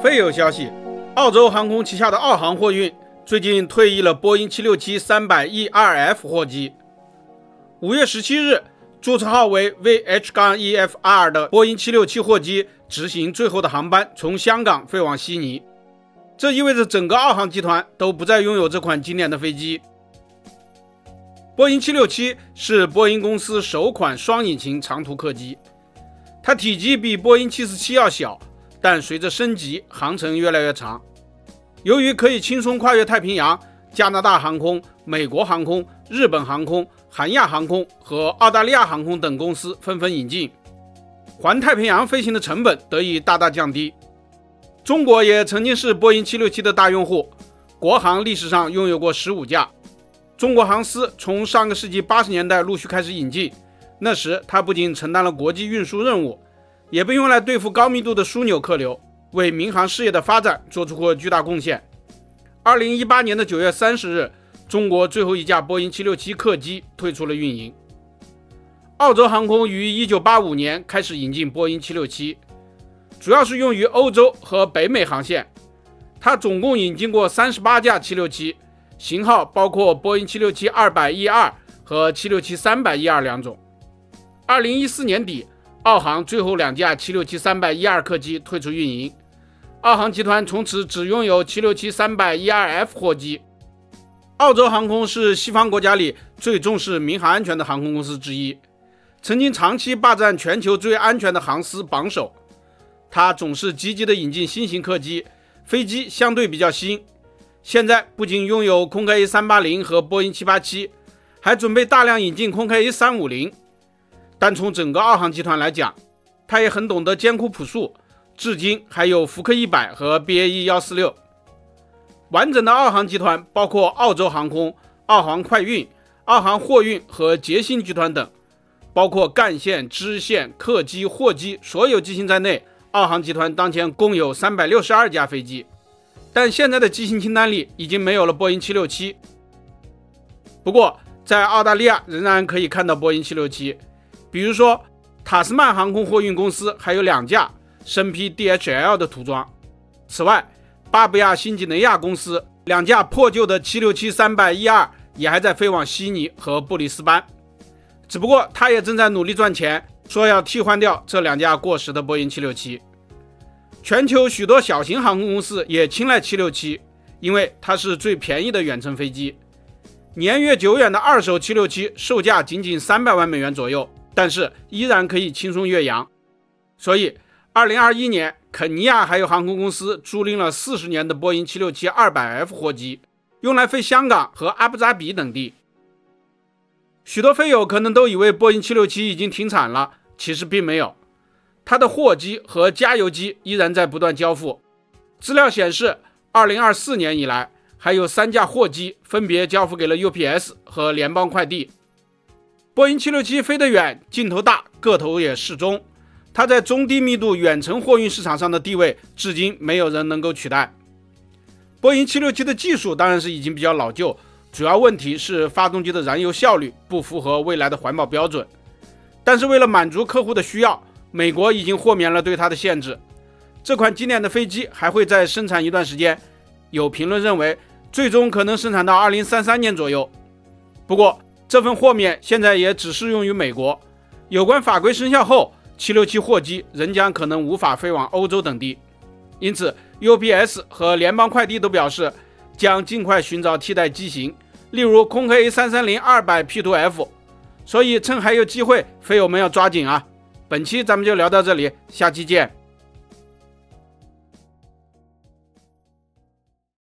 非有消息，澳洲航空旗下的澳航货运最近退役了波音767-300ERF 货机。5月17日，注册号为 VH-EFR 的波音767货机执行最后的航班，从香港飞往悉尼。这意味着整个澳航集团都不再拥有这款经典的飞机。波音767是波音公司首款双引擎长途客机，它体积比波音747要小，但随着升级，航程越来越长。由于可以轻松跨越太平洋，加拿大航空、美国航空、日本航空、韩亚航空和澳大利亚航空等公司纷纷引进，环太平洋飞行的成本得以大大降低。中国也曾经是波音767的大用户，国航历史上拥有过15架。中国航司从上个世纪80年代陆续开始引进，那时它不仅承担了国际运输任务，也被用来对付高密度的枢纽客流，为民航事业的发展做出过巨大贡献。2018年的9月30日，中国最后一架波音767客机退出了运营。澳洲航空于1985年开始引进波音767，主要是用于欧洲和北美航线。它总共引进过38架767，型号包括波音767-200ER 和767-300ER 两种。2014年底，澳航最后2架767-300ER 客机退出运营，澳航集团从此只拥有767-300ERF 货机。澳洲航空是西方国家里最重视民航安全的航空公司之一，曾经长期霸占全球最安全的航司榜首。它总是积极地引进新型客机，飞机相对比较新。现在不仅拥有空客 A380 和波音787，还准备大量引进空客 A350。但从整个澳航集团来讲，它也很懂得艰苦朴素，至今还有福克100和 BAE 146。完整的澳航集团包括澳洲航空、澳航快运、澳航货运和捷星集团等，包括干线、支线、客机、货机所有机型在内，澳航集团当前共有362架飞机。但现在的机型清单里已经没有了波音767。不过在澳大利亚仍然可以看到波音767，比如说塔斯曼航空货运公司还有2架身披 DHL 的涂装。此外，巴布亚新几内亚公司2架破旧的767-300ER 也还在飞往悉尼和布里斯班，只不过他也正在努力赚钱，说要替换掉这2架过时的波音767。全球许多小型航空公司也青睐767，因为它是最便宜的远程飞机。年月久远的二手767售价仅仅300万美元左右，但是依然可以轻松越洋。所以2021年，肯尼亚还有航空公司租赁了40年的波音767-200F 货机，用来飞香港和阿布扎比等地。许多飞友可能都以为波音767已经停产了，其实并没有。它的货机和加油机依然在不断交付。资料显示，2024年以来，还有3架货机分别交付给了 UPS 和联邦快递。波音767飞得远，镜头大，个头也适中，它在中低密度远程货运市场上的地位，至今没有人能够取代。波音767的技术当然是已经比较老旧，主要问题是发动机的燃油效率不符合未来的环保标准。但是为了满足客户的需要，美国已经豁免了对它的限制。这款经典的飞机还会再生产一段时间，有评论认为最终可能生产到2033年左右。不过这份豁免现在也只适用于美国，有关法规生效后，767货机仍将可能无法飞往欧洲等地。因此 UPS 和联邦快递都表示将尽快寻找替代机型，例如空客 A330-200 P2F。 所以趁还有机会，飞友们要抓紧啊。本期咱们就聊到这里，下期见。